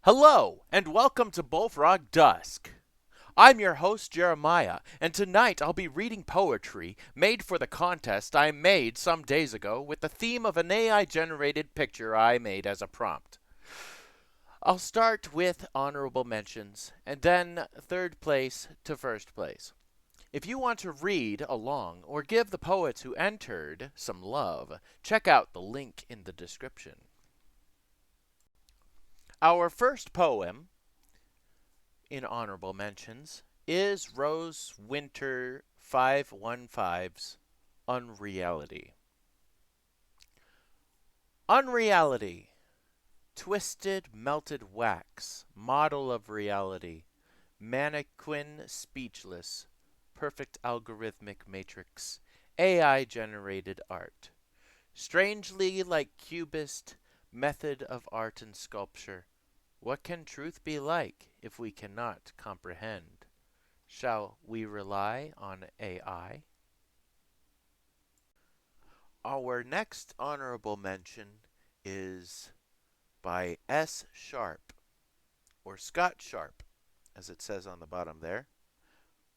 Hello, and welcome to Bullfrog Dusk. I'm your host, Jeremiah, and tonight I'll be reading poetry made for the contest I made some days ago with the theme of an AI generated picture I made as a prompt. I'll start with honorable mentions, and then third place to first place. If you want to read along or give the poets who entered some love, check out the link in the description. Our first poem in honorable mentions is Rose Winter 515's Unreality. Unreality, twisted melted wax, model of reality, mannequin speechless, perfect algorithmic matrix, AI generated art. Strangely like cubist, method of art and sculpture. What can truth be like if we cannot comprehend? Shall we rely on AI? Our next honorable mention is by S. Sharp, or Scott Sharp, as it says on the bottom there,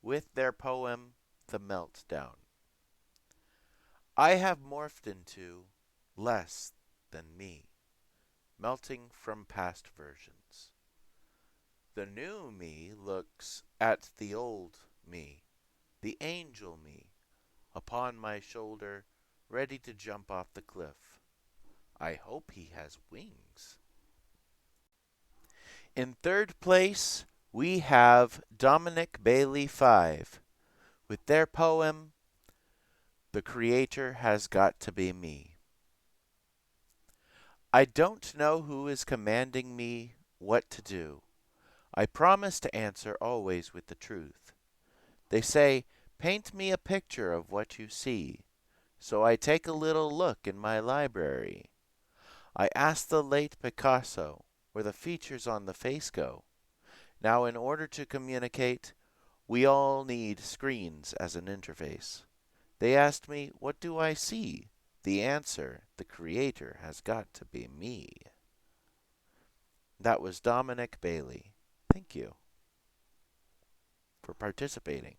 with their poem The Meltdown. I have morphed into less than me, melting from past versions. The new me looks at the old me, the angel me, upon my shoulder, ready to jump off the cliff. I hope he has wings. In third place, we have Dominic Bailey 5 with their poem, The Creator Has Got to Be Me. I don't know who is commanding me what to do. I promise to answer always with the truth. They say, paint me a picture of what you see. So I take a little look in my library. I ask the late Picasso where the features on the face go. Now, in order to communicate, we all need screens as an interface. They asked me, what do I see? The answer, the creator has got to be me. That was Dominic Bailey. Thank you for participating.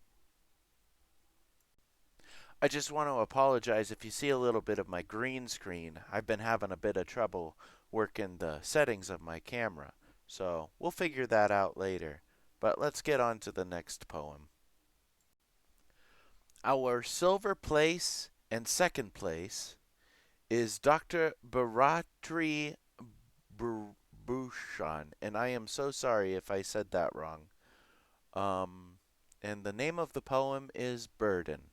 I just want to apologize if you see a little bit of my green screen. I've been having a bit of trouble working the settings of my camera, so we'll figure that out later. But let's get on to the next poem. Our silver place and second place is Dr. Bharatri Bhushan, and I am so sorry if I said that wrong. And the name of the poem is Burden.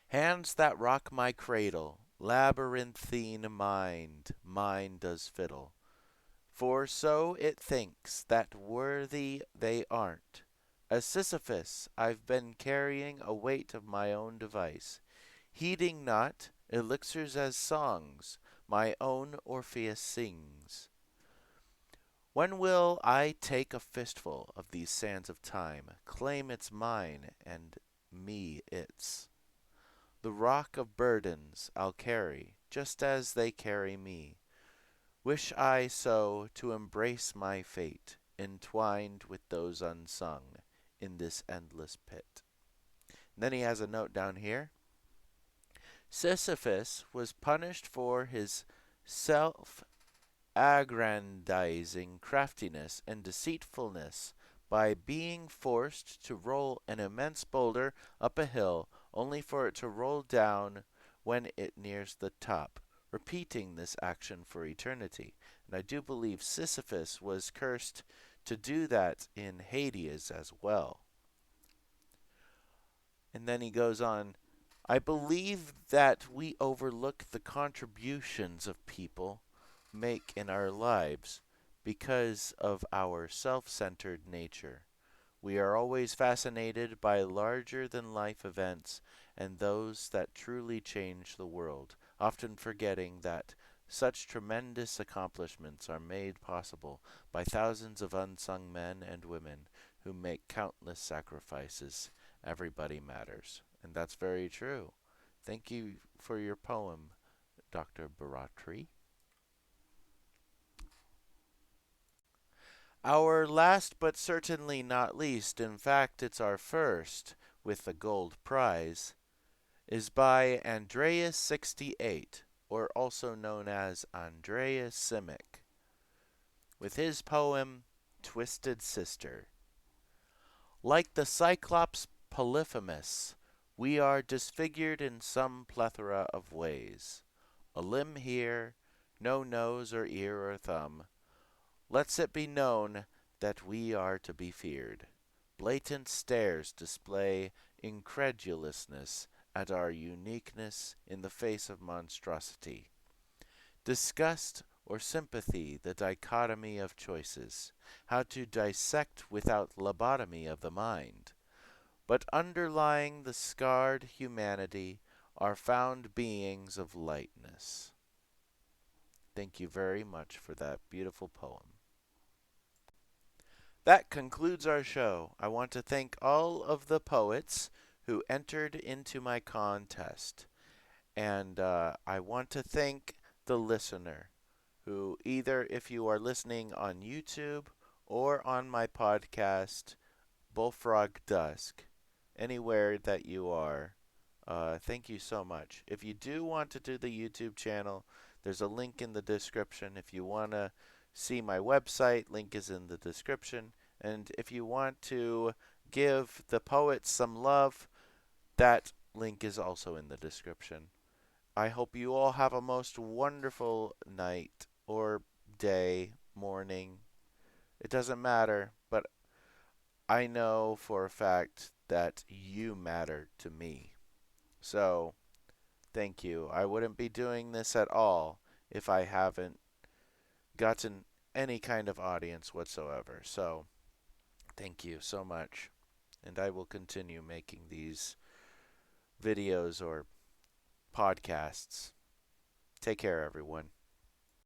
Hands that rock my cradle, labyrinthine mind, mine does fiddle. For so it thinks that worthy they aren't. As Sisyphus, I've been carrying a weight of my own device, heeding not elixirs as songs, my own Orpheus sings. When will I take a fistful of these sands of time, claim it's mine and me its? The rock of burdens I'll carry, just as they carry me. Wish I so to embrace my fate, entwined with those unsung in this endless pit. And then he has a note down here. Sisyphus was punished for his self aggrandizing craftiness and deceitfulness by being forced to roll an immense boulder up a hill only for it to roll down when it nears the top, repeating this action for eternity. And I do believe Sisyphus was cursed to do that in Hades as well. And then he goes on, I believe that we overlook the contributions of people make in our lives because of our self-centered nature. We are always fascinated by larger-than-life events and those that truly change the world, often forgetting that such tremendous accomplishments are made possible by thousands of unsung men and women who make countless sacrifices. Everybody matters. And that's very true. Thank you for your poem, Dr. Bharatri. Our last but certainly not least, in fact, it's our first with the gold prize, is by Andreas68, or also known as Andreas Simic, with his poem Twisted Sister. Like the Cyclops Polyphemus, we are disfigured in some plethora of ways. A limb here, no nose or ear or thumb. Let's it be known that we are to be feared. Blatant stares display incredulousness at our uniqueness in the face of monstrosity. Disgust or sympathy, the dichotomy of choices. How to dissect without lobotomy of the mind. But underlying the scarred humanity are found beings of lightness. Thank you very much for that beautiful poem. That concludes our show. I want to thank all of the poets who entered into my contest. And I want to thank the listener who, either if you are listening on YouTube or on my podcast, Bullfrog Dusk, anywhere that you are, thank you so much. If you do want to do the YouTube channel, there's a link in the description. If you want to see my website, link is in the description. And if you want to give the poets some love, that link is also in the description. I hope you all have a most wonderful night or day, morning. It doesn't matter, but I know for a fact that you matter to me. So, thank you. I wouldn't be doing this at all if I haven't gotten any kind of audience whatsoever. So, thank you so much. And I will continue making these videos or podcasts. Take care, everyone.